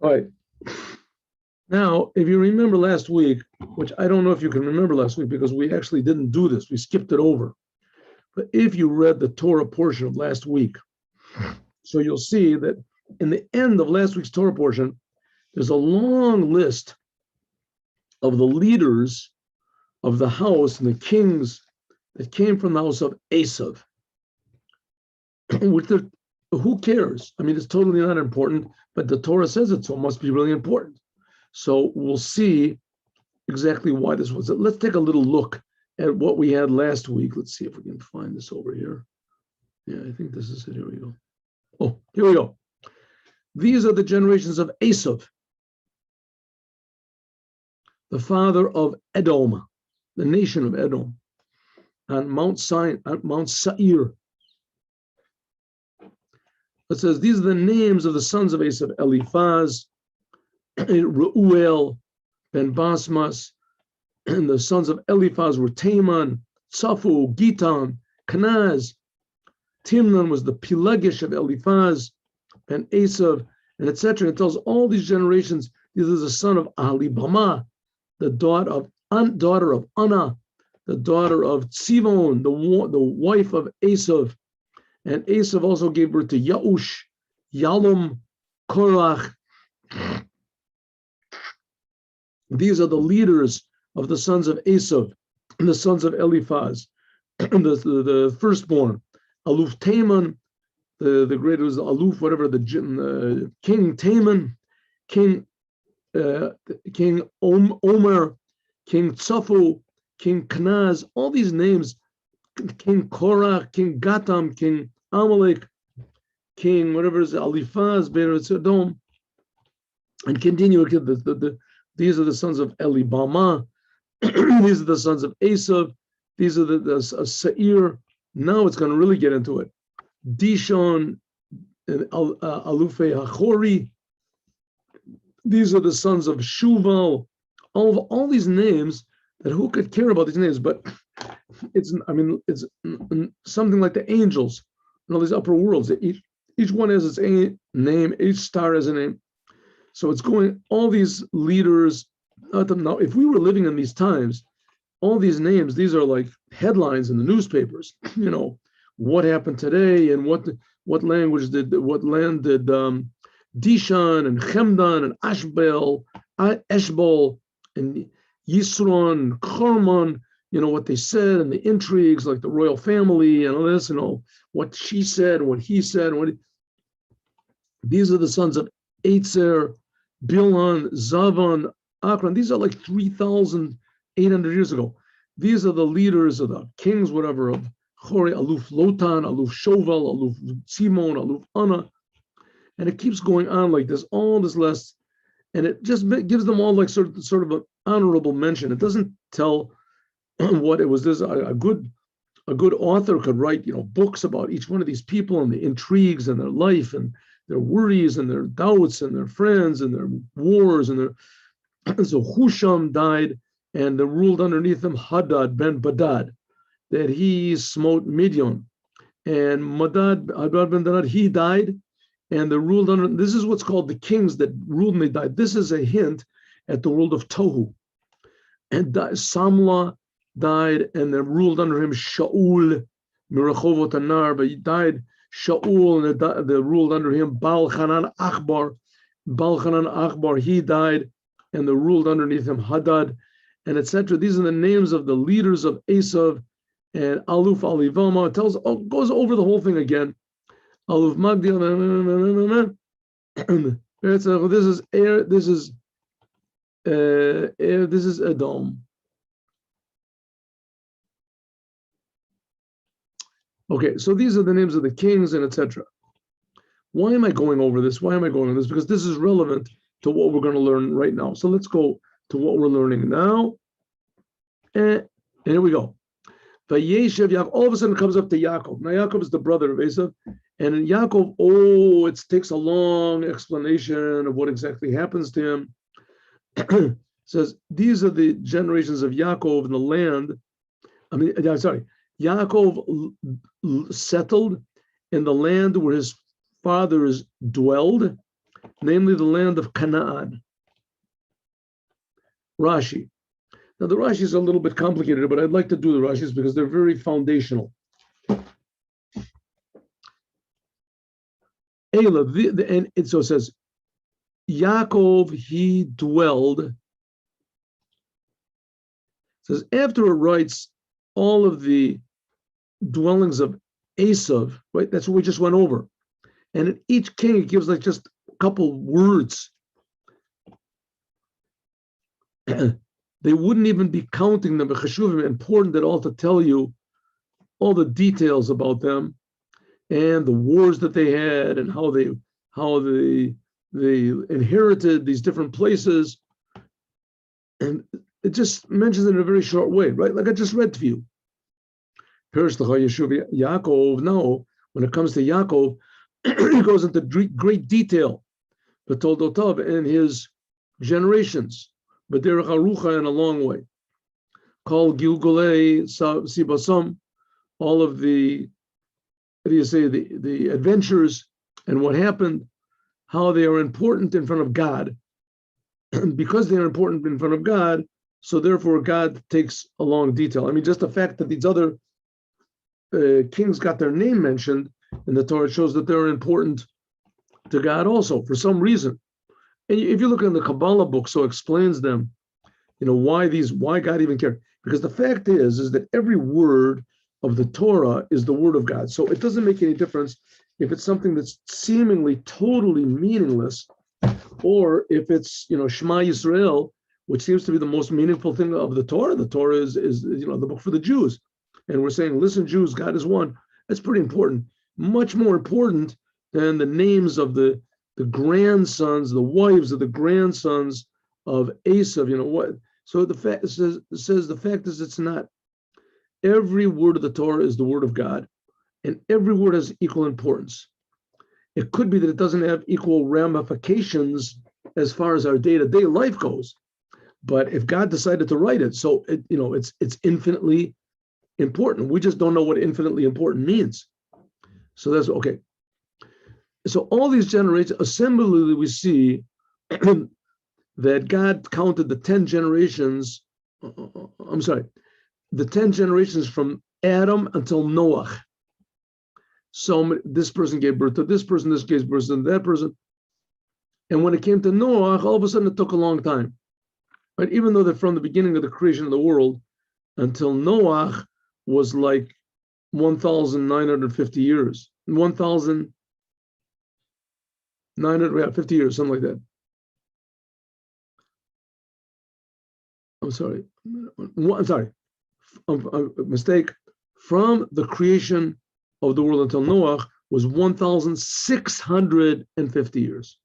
All right. Now, if you remember last week, which I don't know if you can remember last week because we actually didn't do this, we skipped it over. But if you read the Torah portion of last week, so you'll see that in the end of last week's Torah portion, there's a long list of the leaders of the house and the kings that came from the house of Esav. Who cares? I mean, it's totally not important, but the Torah says it, so it must be really important. So we'll see exactly why this was. Let's take a little look at what we had last week. Let's see if we can find this over here. Yeah, I think this is it. Here we go. Oh, here we go. These are the generations of Esav, the father of Edom, the nation of Edom, on Mount Seir. It says, these are the names of the sons of Esav: Eliphaz, Reuel, Ben Basmas, and the sons of Eliphaz were Teman, Tzafu, Gitam, Kenaz. Timnan was the Pelegish of Eliphaz, and Esav, and etc. It tells all these generations. This is the son of Ahlibama, the daughter of Anna, the daughter of Tzivon, the wife of Esav. And Esav also gave birth to Yaush, Yalom, Korach. These are the leaders of the sons of Esav, and the sons of Eliphaz, the firstborn. Aluf Taman, the greater was Aluf, whatever, the King Taman, King Omer, King Tzafu, King Kenaz, all these names, King Korach, King Gatam, King Amalek, King whatever is Eliphaz, Ben Sodom, and continue. These are the sons of Elibama. These are the sons of Esav. These are the Seir. Now it's going to really get into it. Dishon and Alufe Hachori. These are the sons of Shuval. All these names that who could care about these names? But it's something like the angels and all these upper worlds. Each one has its name. Each star has a name. So it's going, all these leaders. Now, if we were living in these times, all these names, these are like headlines in the newspapers. What happened today, and what land did Dishan and Chemdan and Eshbol and Yisron and Korman, what they said, and the intrigues, like the royal family and all this, what she said and what he said. These are the sons of Eitzer, Bilhan, Zavan, Akron. These are like 3,800 years ago. These are the leaders of the kings, whatever, of Chori, Aluf Lotan, Aluf Shoval, Aluf Simon, Aluf Anna. And it keeps going on like this, all this list. And it just gives them all like sort of an honorable mention. It doesn't tell what it was. There's a good author could write, books about each one of these people and the intrigues and their life and their worries and their doubts and their friends and their wars and their. So Husham died, and the ruled underneath him Hadad ben Badad, that he smote Midian, and Hadad ben Badad, he died, and the ruled under. This is what's called the kings that ruled and they died. This is a hint at the world of Tohu. And Samla died, and then ruled under him Shaul, Mirachovot Anar, but he died. Shaul, and the ruled under him Baal Hanan Achbar, he died, and the ruled underneath him Hadad, and etc. These are the names of the leaders of Esav and Aluf Alivama. It goes over the whole thing again. Aluf Magdil. This is Edom. Okay, so these are the names of the kings and etc. Why am I going over this? Because this is relevant to what we're going to learn right now. So let's go to what we're learning now. And here we go. Vayeshev, all of a sudden it comes up to Yaakov. Now Yaakov is the brother of Esav. And in Yaakov, it takes a long explanation of what exactly happens to him. It says, these are the generations of Yaakov in the land. Yaakov settled in the land where his fathers dwelled, namely the land of Canaan. Rashi. Now the Rashi is a little bit complicated, but I'd like to do the Rashis because they're very foundational. And it so says, Yaakov, he dwelled. It says, after it writes all of the dwellings of Esav, right? That's what we just went over. And in each king, it gives like just a couple words. They wouldn't even be counting them, but cheshuvim, important at all to tell you all the details about them and the wars that they had and how they inherited these different places. And it just mentions it in a very short way, right? Like I just read to you. Yaakov, now, when it comes to Yaakov, he goes into great detail, but Toldotov and his generations, but derech arucha in a long way. Called Gilgulei Sibasam, all of the, what do you say, the adventures and what happened, how they are important in front of God. Because they are important in front of God, so therefore God takes a long detail. I mean, just the fact that these other kings got their name mentioned in the Torah shows that they're important to God also for some reason. And if you look in the Kabbalah book, so explains them, why God even cared. Because the fact is that every word of the Torah is the word of God. So it doesn't make any difference if it's something that's seemingly totally meaningless, or if it's, Shema Yisrael, which seems to be the most meaningful thing of the Torah. The Torah is the book for the Jews. And we're saying, listen, Jews, God is one. That's pretty important. Much more important than the names of the grandsons, the wives of the grandsons of Esav. What? So the fact says the fact is it's not. Every word of the Torah is the word of God, and every word has equal importance. It could be that it doesn't have equal ramifications as far as our day-to-day life goes, but if God decided to write it, so it's infinitely important. We just don't know what infinitely important means. So that's okay. So all these generations, similarly, we see that God counted the 10 generations. The 10 generations from Adam until Noah. So this person gave birth to this person, this gave birth to that person. And when it came to Noah, all of a sudden it took a long time. Right? Even though that from the beginning of the creation of the world until Noah was like 1,950 years. 1,950 years, something like that. I'm sorry. Mistake. From the creation of the world until Noah was 1,650 years.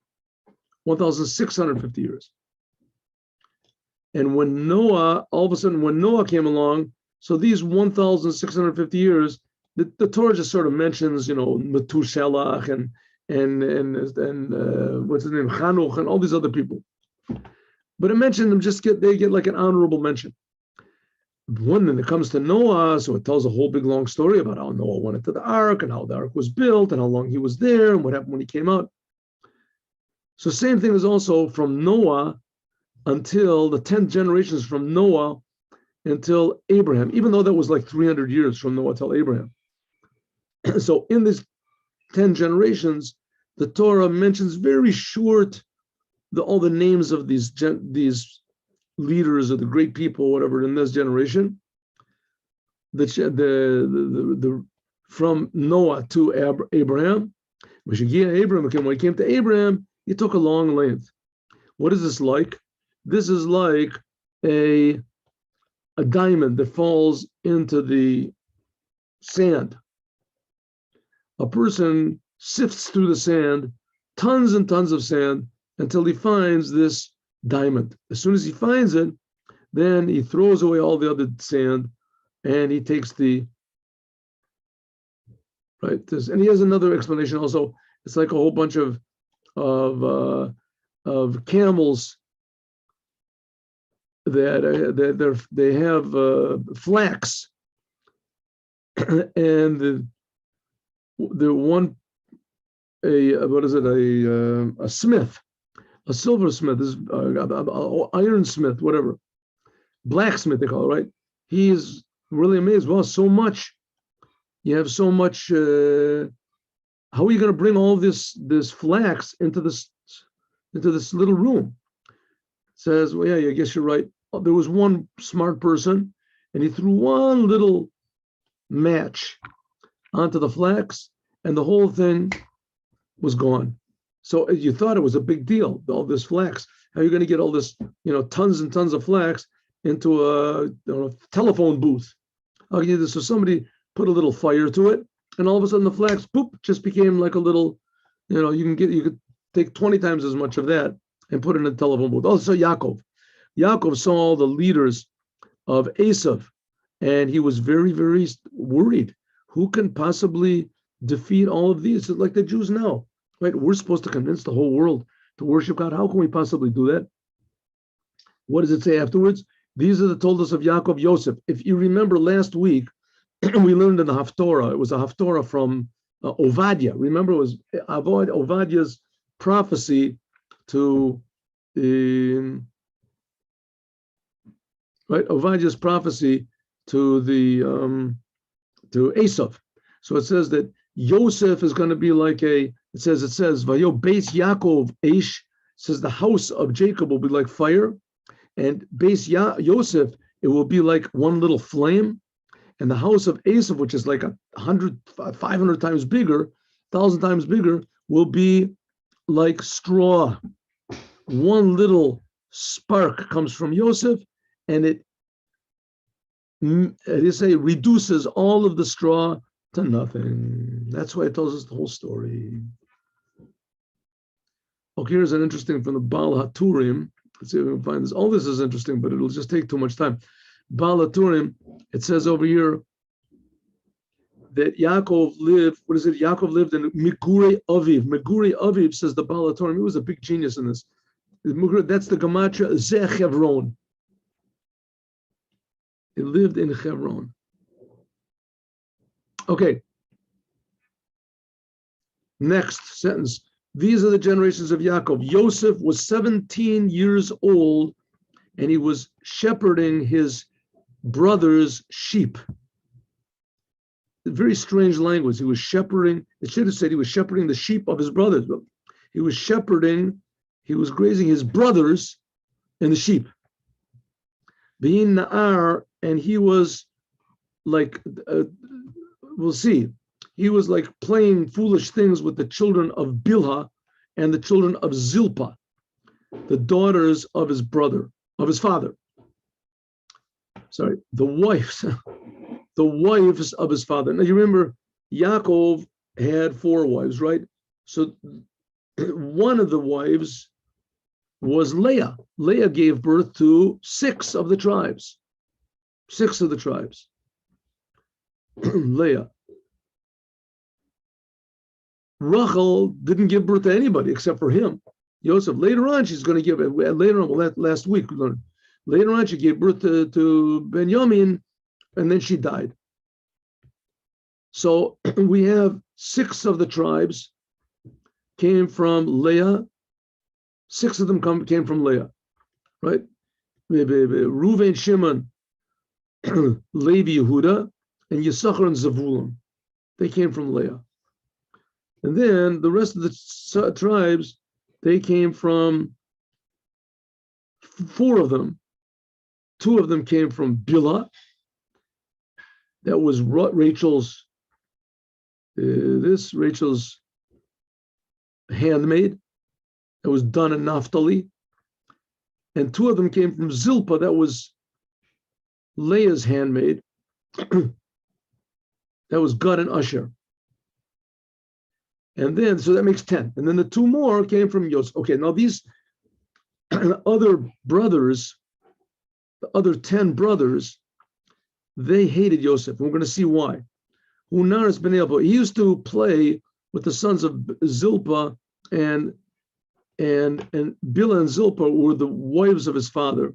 1,650 years. And when Noah, all of a sudden, when Noah came along, so these 1,650 years, the Torah just sort of mentions, Methuselah and what's his name, Chanuch, and all these other people. But it mentioned them they get like an honorable mention. When it comes to Noah, so it tells a whole big long story about how Noah went into the ark and how the ark was built and how long he was there and what happened when he came out. So same thing is also from Noah until the 10 generations from Noah until Abraham, even though that was like 300 years from Noah till Abraham. So in these 10 generations, the Torah mentions very short all the names of these leaders or the great people, whatever, in this generation. The from Noah to Abraham. When it came to Abraham, it took a long length. What is this like? This is like a diamond that falls into the sand. A person sifts through the sand, tons and tons of sand, until he finds this diamond. As soon as he finds it, then he throws away all the other sand, and he takes and he has another explanation also. It's like a whole bunch of camels that they have flax, and the one a smith, a silversmith, is ironsmith, whatever, blacksmith they call it, right? He's really amazed. Well, so much, you have so much. How are you going to bring all this flax into this little room? Says, well, yeah, I guess you're right. There was one smart person, and he threw one little match onto the flax, and the whole thing was gone. So you thought it was a big deal, all this flax. How are you going to get all this, tons and tons of flax into a telephone booth? How can you do this? So somebody put a little fire to it, and all of a sudden the flax, poop, just became like a little, you could take 20 times as much of that and put it in a telephone booth. Also Yaakov saw all the leaders of Esav, and he was very, very worried. Who can possibly defeat all of these? It's like the Jews now, right? We're supposed to convince the whole world to worship God. How can we possibly do that? What does it say afterwards? These are the toldos of Yaakov Joseph. If you remember last week, we learned in the Haftorah, it was a Haftorah from Ovadia. Remember, it was Ovadia's prophecy to Ovadia's prophecy to to Esav. So it says that Joseph is going to be like it says, Vayo Beis Yaakov Eish, says the house of Jacob will be like fire, and Beis Yosef, it will be like one little flame, and the house of Esav, which is like 500 times bigger, 1,000 times bigger, will be like straw. One little spark comes from Yosef, and it reduces all of the straw to nothing. That's why it tells us the whole story. Okay, here's an interesting from the Baal HaTurim. Let's see if we can find this. All this is interesting, but it'll just take too much time. Baal HaTurim, it says over here that Yaakov lived, Yaakov lived in Megurei Aviv. Megurei Aviv, says the Baal HaTurim. He was a big genius in this. That's the Gematria Zeh Chevron. He lived in Hebron. Okay. Next sentence. These are the generations of Yaakov. Joseph was 17 years old, and he was shepherding his brother's sheep. Very strange language. He was shepherding. It should have said he was shepherding the sheep of his brothers. But he was grazing his brothers and the sheep. Being Na'ar, and he was like, we'll see, he was like playing foolish things with the children of Bilhah and the children of Zilpah, the daughters of his father. Sorry, the wives of his father. Now you remember, Yaakov had 4 wives, right? So one of the wives was Leah. Leah gave birth to 6 of the tribes. 6 of the tribes. Leah. Rachel didn't give birth to anybody except for him, Joseph. Later on, she's going to give it. Last week we learned. Later on, she gave birth to Benjamin, and then she died. So we have 6 of the tribes came from Leah. 6 of them came from Leah, right? Reuven, Shimon, Levi, Yehuda, and Yisachar and Zevulun. They came from Leah. And then the rest of the tribes, they came from 4 of them. 2 of them came from Bilhah. That was Rachel's handmaid. That was done in Naphtali. And 2 of them came from Zilpah. That was Leah's handmaid. That was Gad and Asher. And then, so that makes 10. And then the 2 more came from Yosef. Okay, now these other brothers, the other 10 brothers, they hated Yosef. We're going to see why. Unaris ben Elbo, he used to play with the sons of Zilpah, and Bilhah and Zilpah were the wives of his father.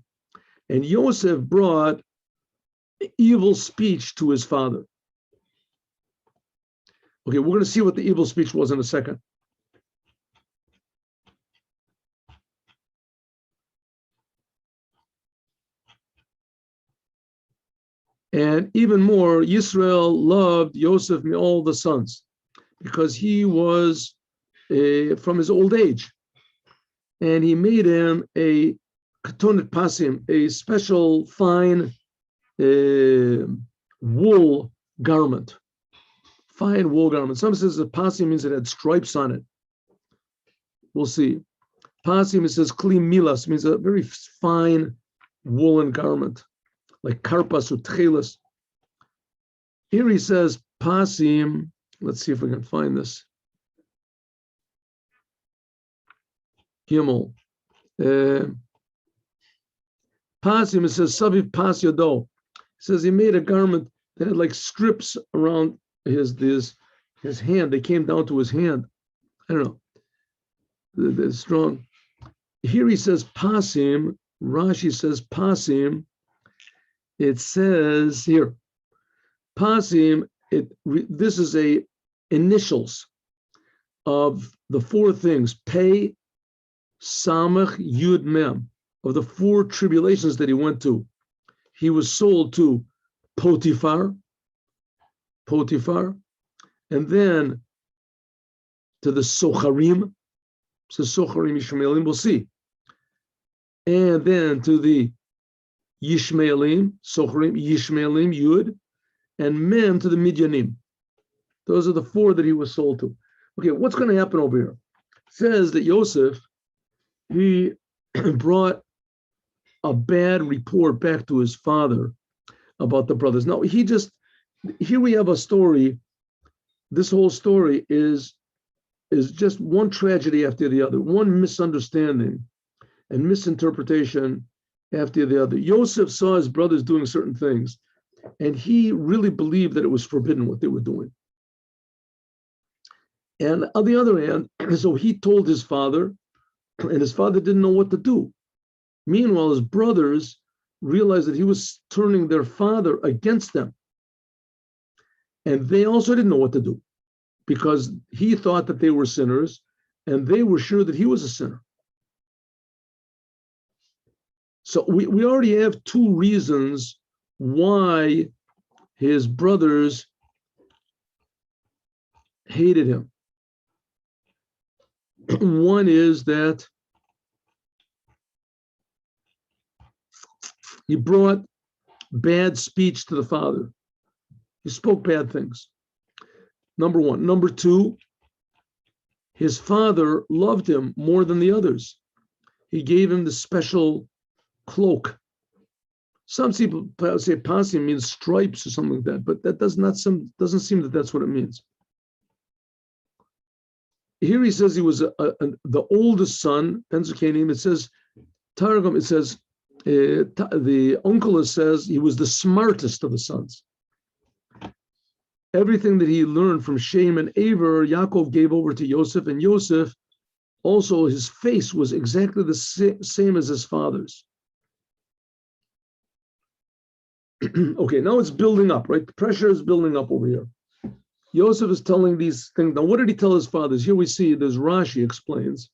And Yosef brought evil speech to his father. Okay, we're going to see what the evil speech was in a second. And even more, Yisrael loved Joseph all the sons because he was from his old age. And he made him a katonet pasim, a special fine wool garment. Fine wool garment. Some says the pasim means it had stripes on it. We'll see. Pasim, it says kli milas, means a very fine woolen garment, like karpas or tchelis. Here he says pasim. Let's see if we can find this. Gimel. Pasim, it says saviv pas yodo. It says he made a garment that had like strips around his hand. They came down to his hand. I don't know. They're strong. Here he says pasim. Rashi says pasim. It says here, pasim. This is a initials of the four things. Pei, Samach, Yud, Mem, of the four tribulations that he went to. He was sold to Potiphar, and then to the Socharim, so Socharim Yishmaelim, we'll see, and then to the Yishmaelim, Socharim, Yishmaelim, Yud, and Mem to the Midyanim. Those are the four that he was sold to. Okay, what's going to happen over here? It says that Joseph, he brought a bad report back to his father about the brothers. Now, here we have a story. This whole story is just one tragedy after the other, one misunderstanding and misinterpretation after the other. Joseph saw his brothers doing certain things, and he really believed that it was forbidden what they were doing. And on the other hand, so he told his father, and his father didn't know what to do. Meanwhile, his brothers realized that he was turning their father against them. And they also didn't know what to do because he thought that they were sinners and they were sure that he was a sinner. So we already have two reasons why his brothers hated him. One is that he brought bad speech to the father. He spoke bad things. Number one. Number two, his father loved him more than the others. He gave him the special cloak. Some people say pasim means stripes or something like that, but that doesn't seem that that's what it means. Here he says he was the oldest son, Penzukanim. It says, Targum, it says, the uncle says he was the smartest of the sons. Everything that he learned from Shem and Aver, Yaakov gave over to Joseph, and Joseph, also his face was exactly the same as his father's. Okay, now it's building up, right? The pressure is building up over here. Joseph is telling these things. Now, what did he tell his fathers? Here we see, there's Rashi explains.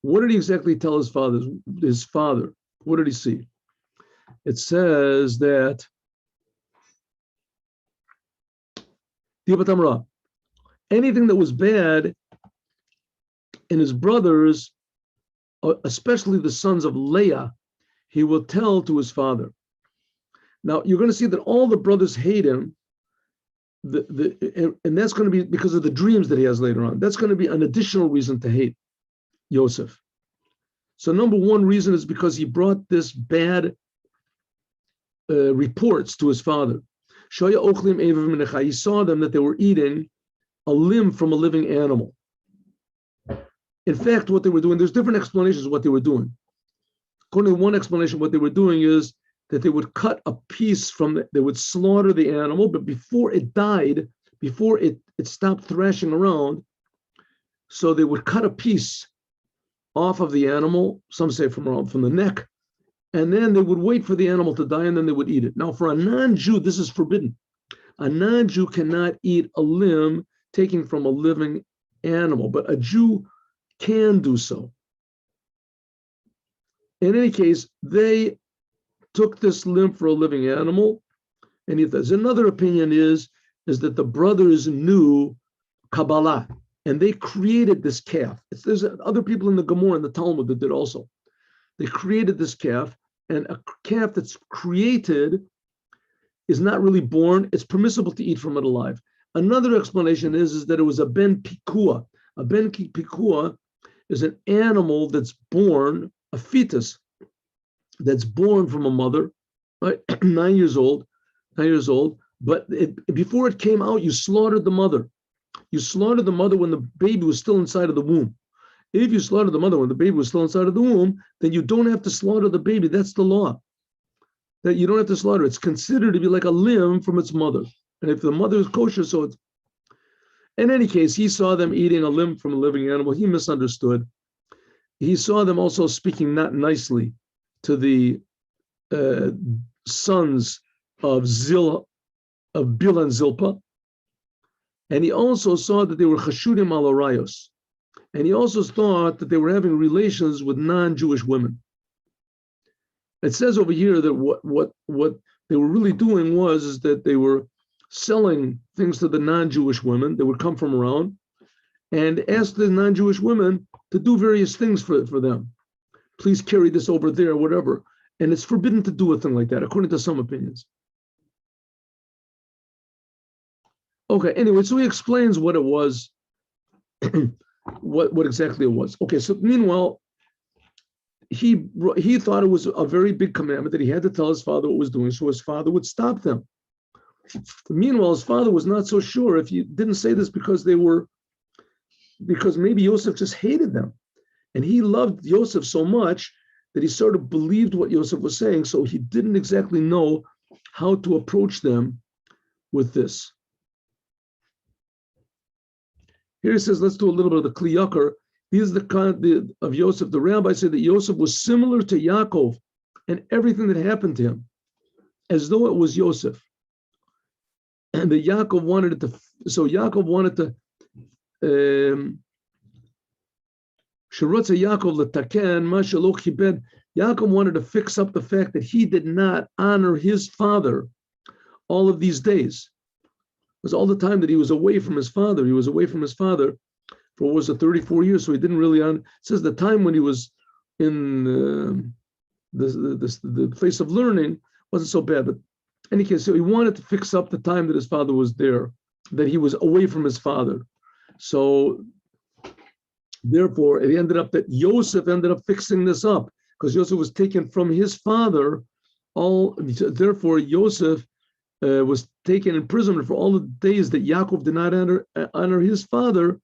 What did he exactly tell his father? What did he see? It says that anything that was bad in his brothers, especially the sons of Leah, he will tell to his father. Now, you're going to see that all the brothers hate him, and that's going to be because of the dreams that he has later on. That's going to be an additional reason to hate Joseph. So number one reason is because he brought this bad reports to his father. He saw them that they were eating a limb from a living animal. In fact, what they were doing, there's different explanations of what they were doing. According to one explanation, what they were doing is that they would cut a piece from they would slaughter the animal, but before it died, before it stopped thrashing around, so they would cut a piece off of the animal, some say from the neck, and then they would wait for the animal to die, and then they would eat it. Now, for a non-Jew, this is forbidden. A non-Jew cannot eat a limb taken from a living animal, but a Jew can do so. In any case, they took this limb for a living animal, And if there's another opinion is that the brothers knew Kabbalah and they created this calf. There's other people in the Gemara and the Talmud that did also. They created this calf, and a calf that's created is not really born. It's permissible to eat from it alive. Another explanation is that it was a ben pikua. A ben pikua is an animal that's born, a fetus that's born from a mother, right? 9 years old, but before it came out, you slaughtered the mother. You slaughtered the mother when the baby was still inside of the womb. If you slaughtered the mother when the baby was still inside of the womb, then you don't have to slaughter the baby. That's the law. That you don't have to slaughter. It's considered to be like a limb from its mother. And if the mother is kosher, so it's... In any case, he saw them eating a limb from a living animal. He misunderstood. He saw them also speaking not nicely to the sons of Bilhah and Zilpah. And he also saw that they were chashudim al arayos. And he also thought that they were having relations with non-Jewish women. It says over here that what they were really doing is that they were selling things to the non-Jewish women that would come from around and ask the non-Jewish women to do various things for them. Please carry this over there, whatever. And it's forbidden to do a thing like that, according to some opinions. Okay, anyway, so he explains what it was, what exactly it was. Okay, so meanwhile, he thought it was a very big commandment that he had to tell his father what was doing, so his father would stop them. Meanwhile, his father was not so sure if he didn't say this because maybe Joseph just hated them. And he loved Joseph so much that he sort of believed what Joseph was saying, so he didn't exactly know how to approach them with this. Here he says, let's do a little bit of the Kli Ykar. These are the kind of Joseph. The rabbis say that Joseph was similar to Yaakov and everything that happened to him, as though it was Joseph. And the Yaakov wanted it to, so Yaakov wanted to, Yaakov wanted to fix up the fact that he did not honor his father all of these days. It was all the time that he was away from his father. He was away from his father for, what was it, 34 years, so he didn't really honor. It says the time when he was in the place of learning wasn't so bad, but in any case, so he wanted to fix up the time that his father was there, that he was away from his father. So therefore, it ended up that Joseph ended up fixing this up because Joseph was taken from his father. Therefore, Joseph was taken in prison for all the days that Yaakov did not honor his father.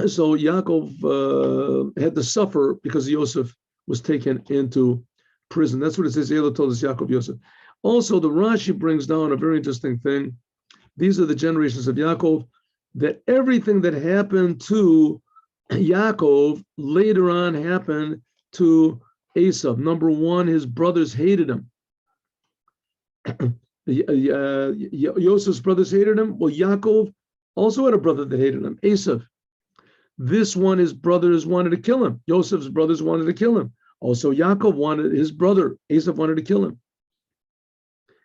So Yaakov had to suffer because Joseph was taken into prison. That's what it says. Ela told us Yaakov Joseph. Also, the Rashi brings down a very interesting thing. These are the generations of Yaakov, that everything that happened to Yaakov later on happened to Esau. Number one, his brothers hated him. Joseph's brothers hated him. Well, Yaakov also had a brother that hated him, Esau. This one, his brothers wanted to kill him. Joseph's brothers wanted to kill him. Also, Yaakov wanted, his brother, Esau, wanted to kill him.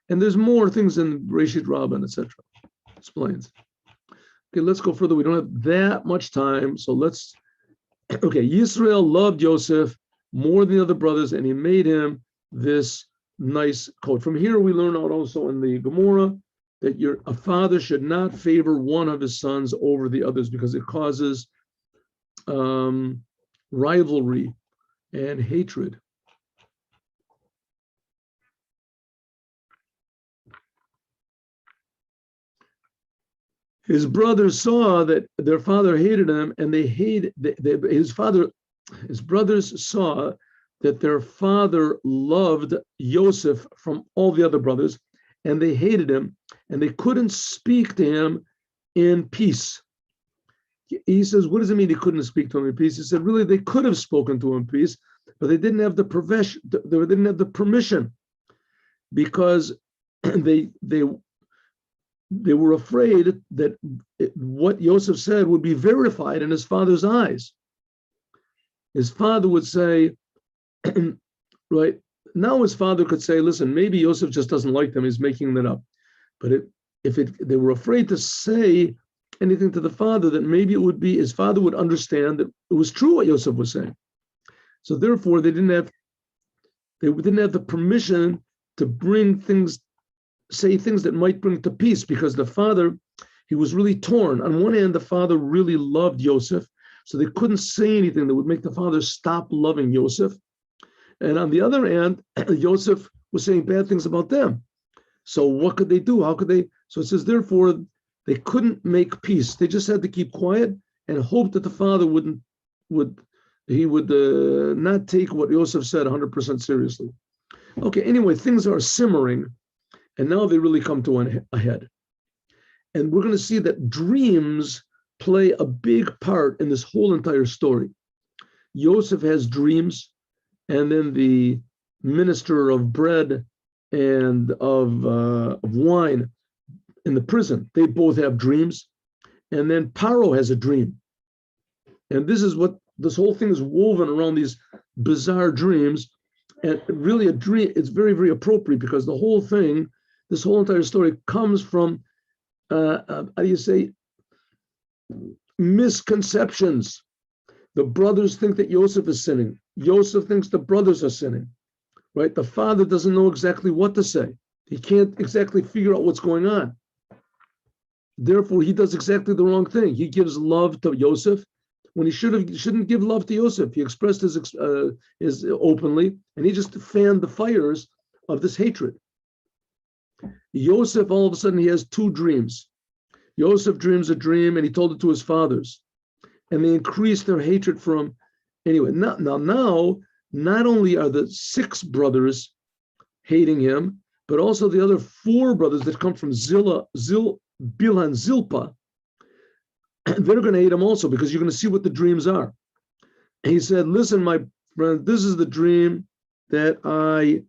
And there's more things in Reshit Rabbah, etc. Explains. Okay, let's go further. We don't have that much time, so let's. Okay, Yisrael loved Joseph more than the other brothers, and he made him this nice coat. From here, we learn out also in the Gemara that a father should not favor one of his sons over the others because it causes rivalry and hatred. His brothers saw that their father hated him, and they hated his brothers saw that their father loved Joseph from all the other brothers, and they hated him, and they couldn't speak to him in peace. He says, what does it mean they couldn't speak to him in peace? He said, really, they could have spoken to him in peace, but they didn't have the profession, they didn't have the permission, because they were afraid that what Joseph said would be verified in his father's eyes. His father would say, right, now his father could say, listen, maybe Joseph just doesn't like them, he's making that up. But they were afraid to say anything to the father, that maybe it would be, his father would understand that it was true what Joseph was saying. So therefore they didn't have the permission to say things that might bring to peace, because the father, he was really torn. On one hand, the father really loved Joseph, so they couldn't say anything that would make the father stop loving Joseph. And on the other hand, Joseph was saying bad things about them. So what could they do? How could they? So it says, therefore, they couldn't make peace. They just had to keep quiet and hope that the father would not take what Joseph said 100% seriously. Okay, anyway, things are simmering, and now they really come to a head. And we're going to see that dreams play a big part in this whole entire story. Joseph has dreams, and then the minister of bread and of wine in the prison, they both have dreams. And then Paro has a dream. And this is what this whole thing is woven around, these bizarre dreams. And really a dream, it's very, very appropriate, because the whole thing, this whole entire story comes from, how do you say, misconceptions. The brothers think that Joseph is sinning. Joseph thinks the brothers are sinning, right? The father doesn't know exactly what to say. He can't exactly figure out what's going on. Therefore, he does exactly the wrong thing. He gives love to Joseph when he shouldn't give love to Joseph. He expressed his openly, and he just fanned the fires of this hatred. Joseph, all of a sudden, he has two dreams. Joseph dreams a dream, and he told it to his fathers, and they increased their hatred for him. Anyway, now, not only are the 6 brothers hating him, but also the other 4 brothers that come from Bilhan, Zilpah, they're going to hate him also, because you're going to see what the dreams are. He said, listen, my friend, this is the dream that I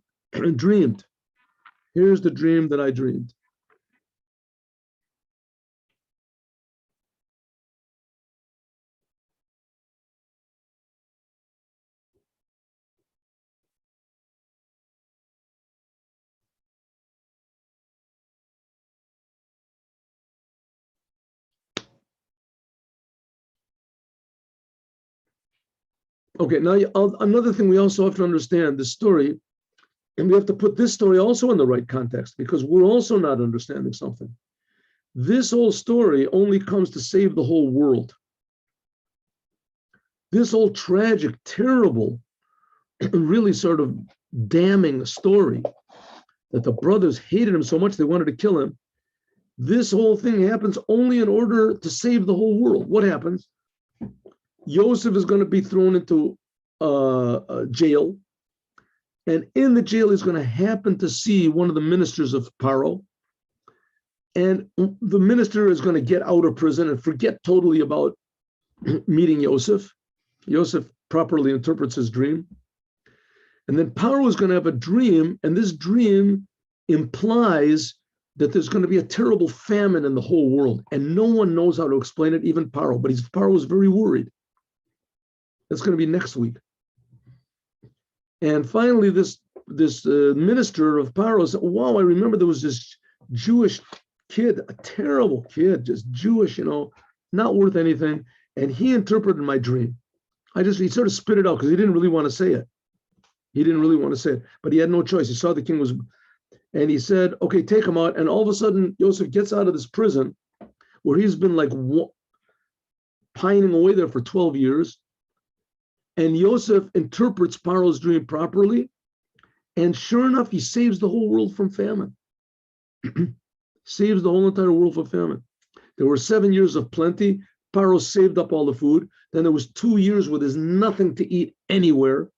dreamed. Here's the dream that I dreamed. Okay, now another thing we also have to understand this story, and we have to put this story also in the right context, because we're also not understanding something. This whole story only comes to save the whole world. This whole tragic, terrible, really sort of damning story that the brothers hated him so much they wanted to kill him. This whole thing happens only in order to save the whole world. What happens? Joseph is going to be thrown into jail. And in the jail, he's going to happen to see one of the ministers of Paro. And the minister is going to get out of prison and forget totally about meeting Joseph. Joseph properly interprets his dream. And then Paro is going to have a dream, and this dream implies that there's going to be a terrible famine in the whole world, and no one knows how to explain it, even Paro. But Paro is very worried. That's going to be next week. And finally, this minister of Paro said, wow, I remember there was this Jewish kid, a terrible kid, just Jewish, not worth anything. And he interpreted my dream. He sort of spit it out because he didn't really want to say it. But he had no choice. He saw the king was, and he said, okay, take him out. And all of a sudden, Joseph gets out of this prison where he's been like pining away there for 12 years. And Joseph interprets Paro's dream properly. And sure enough, he saves the whole world from famine. Saves the whole entire world from famine. There were 7 years of plenty. Paro saved up all the food. Then there was 2 years where there's nothing to eat anywhere.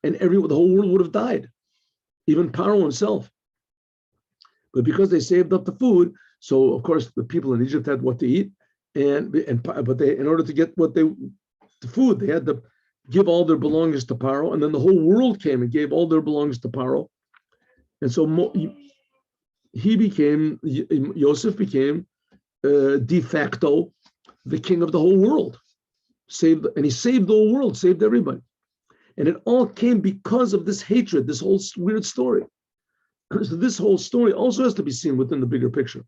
And the whole world would have died. Even Paro himself. But because they saved up the food, so of course the people in Egypt had what to eat. But they, in order to get the food, they had to give all their belongings to Paro, and then the whole world came and gave all their belongings to Paro. And so Joseph became de facto the king of the whole world. He saved the whole world, saved everybody. And it all came because of this hatred, this whole weird story. So this whole story also has to be seen within the bigger picture.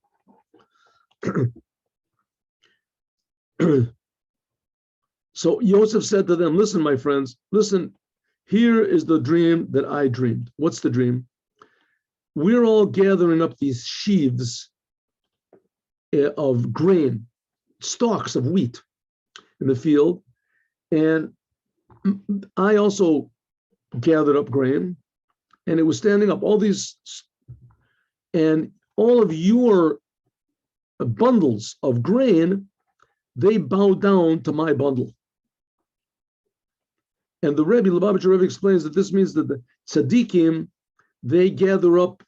So Joseph said to them, listen, my friends, listen, here is the dream that I dreamed. What's the dream? We're all gathering up these sheaves of grain, stalks of wheat in the field. And I also gathered up grain, and it was standing up, all these, and all of your bundles of grain, they bow down to my bundle. And the Lubavitcher Rebbe explains that this means that the tzaddikim, they gather up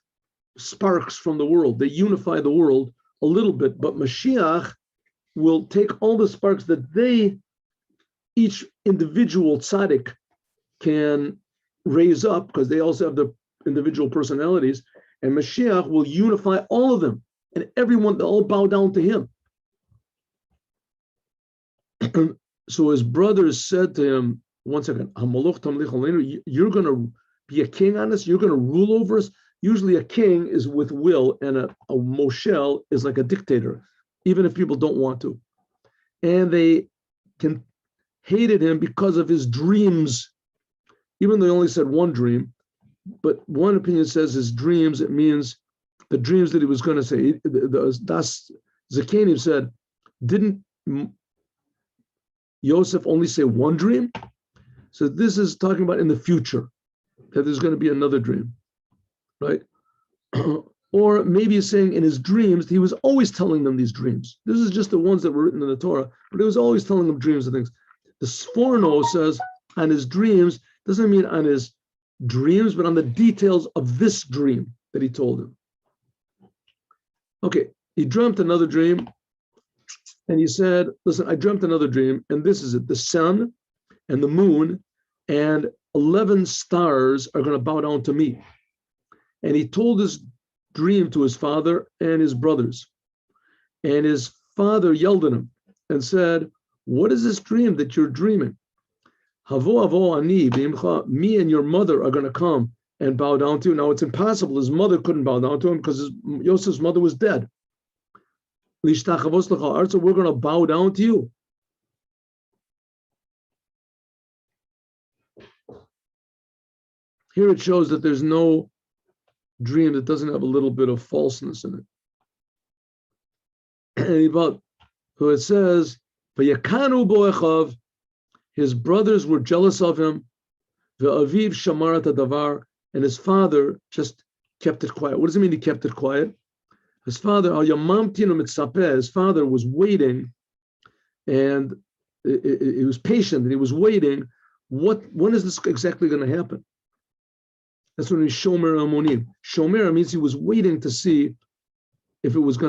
sparks from the world. They unify the world a little bit, but Mashiach will take all the sparks that they, each individual tzaddik, can raise up, because they also have their individual personalities, and Mashiach will unify all of them, and everyone, they'll all bow down to him. So his brothers said to him, one second, you're going to be a king on us? You're going to rule over us? Usually a king is with will, and a moshel is like a dictator, even if people don't want to. And they hated him because of his dreams, even though he only said one dream. But one opinion says his dreams, it means the dreams that he was going to say. Das Zakanim said, didn't Joseph only say one dream? So this is talking about in the future, that there's going to be another dream, right? Or maybe he's saying in his dreams, he was always telling them these dreams. This is just the ones that were written in the Torah, but he was always telling them dreams and things. The Sforno says on his dreams, doesn't mean on his dreams, but on the details of this dream that he told him. Okay, he dreamt another dream, and he said, listen, I dreamt another dream, and this is it. The sun and the moon and 11 stars are going to bow down to me. And he told his dream to his father and his brothers. And his father yelled at him and said, what is this dream that you're dreaming? Me and your mother are going to come and bow down to you. Now it's impossible. His mother couldn't bow down to him because Yosef's mother was dead. We're going to bow down to you. Here it shows that there's no dream that doesn't have a little bit of falseness in it. So it says, his brothers were jealous of him, and his father just kept it quiet. What does it mean he kept it quiet? His father was waiting, and he was patient, and he was waiting. When is this exactly going to happen? That's when he's Shomer Amonim. Shomer means he was waiting to see if it would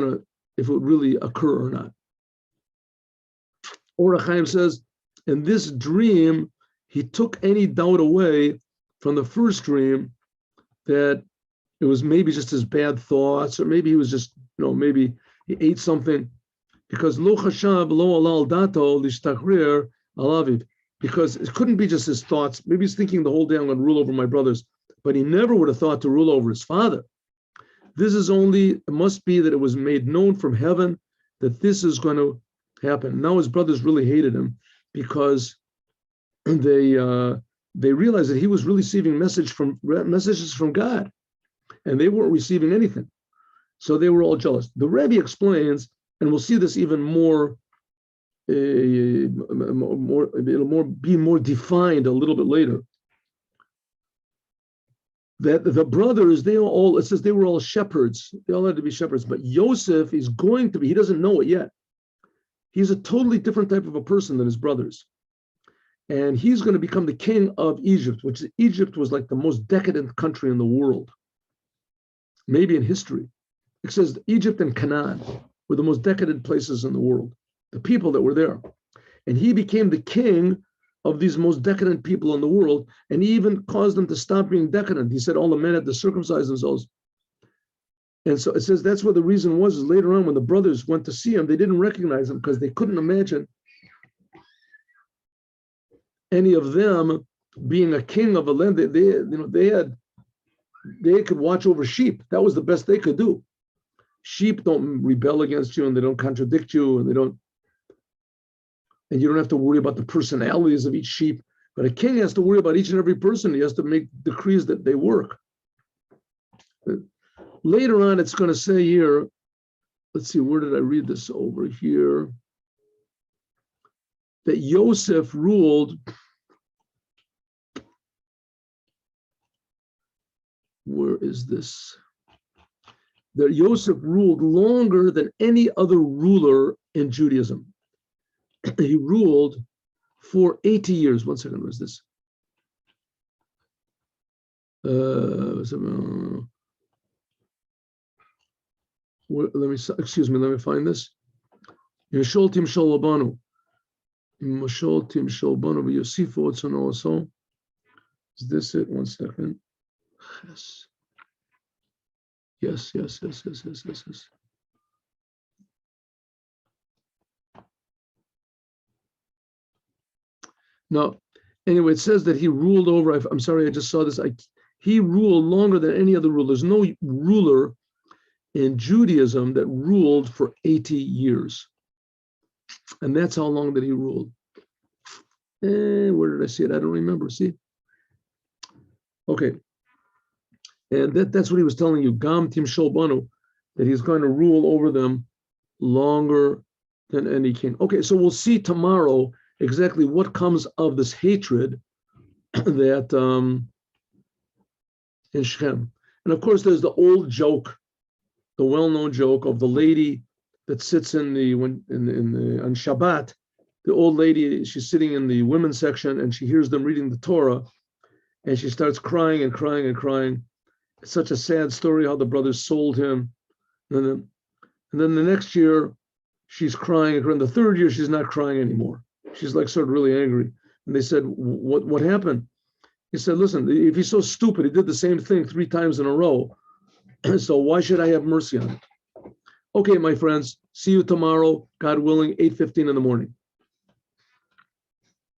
really occur or not. Or HaChaim says, in this dream, he took any doubt away from the first dream that it was maybe just his bad thoughts, or maybe he was just, maybe he ate something. Because lo chashav lo alal dato lishtachrir alaviv. Because it couldn't be just his thoughts. Maybe he's thinking the whole day, I'm going to rule over my brothers. But he never would have thought to rule over his father. It must be that it was made known from heaven that this is going to happen. Now his brothers really hated him because they realized that he was really receiving messages from God, and they weren't receiving anything. So they were all jealous. The Rebbe explains, and we'll see this even more, it'll be more defined a little bit later, that the brothers, it says they were all shepherds. They all had to be shepherds. But Joseph is going to be, he doesn't know it yet. He's a totally different type of a person than his brothers. And he's going to become the king of Egypt, which Egypt was like the most decadent country in the world, maybe in history. It says Egypt and Canaan were the most decadent places in the world, the people that were there. And he became the king of these most decadent people in the world, and he even caused them to stop being decadent. He said all the men had to circumcise themselves. And so it says that's what the reason was, is later on when the brothers went to see him, they didn't recognize him because they couldn't imagine any of them being a king of a land, they could watch over sheep. That was the best they could do. Sheep don't rebel against you, and they don't contradict you, and you don't have to worry about the personalities of each sheep. But a king has to worry about each and every person. He has to make decrees that they work. Later on, it's going to say here, let's see, where did I read this over here? That Josef ruled, where is this? That Josef ruled longer than any other ruler in Judaism. He ruled for 80 years. One second, what is this? Let me find this. Yesholtim Sholabanu. Yesholtim Sholabanu Yosifo Otsono also. Is this it? One second. Yes. No, anyway, it says that he ruled over, I'm sorry, I just saw this. He ruled longer than any other ruler. There's no ruler in Judaism that ruled for 80 years. And that's how long that he ruled. Where did I see it? I don't remember. See? Okay. And that's what he was telling you, Gam Tim Sholbanu, that he's going to rule over them longer than any king. Okay, so we'll see tomorrow exactly what comes of this hatred that in Shechem. And of course, there's the old joke, the well-known joke of the lady that sits on Shabbat. The old lady, she's sitting in the women's section and she hears them reading the Torah, and she starts crying and crying and crying. It's such a sad story how the brothers sold him. And then the next year, she's crying. And the third year, she's not crying anymore. She's like sort of really angry. And they said, what happened? He said, listen, if he's so stupid, he did the same thing 3 times in a row. So why should I have mercy on him? Okay, my friends, see you tomorrow, God willing, 8:15 in the morning.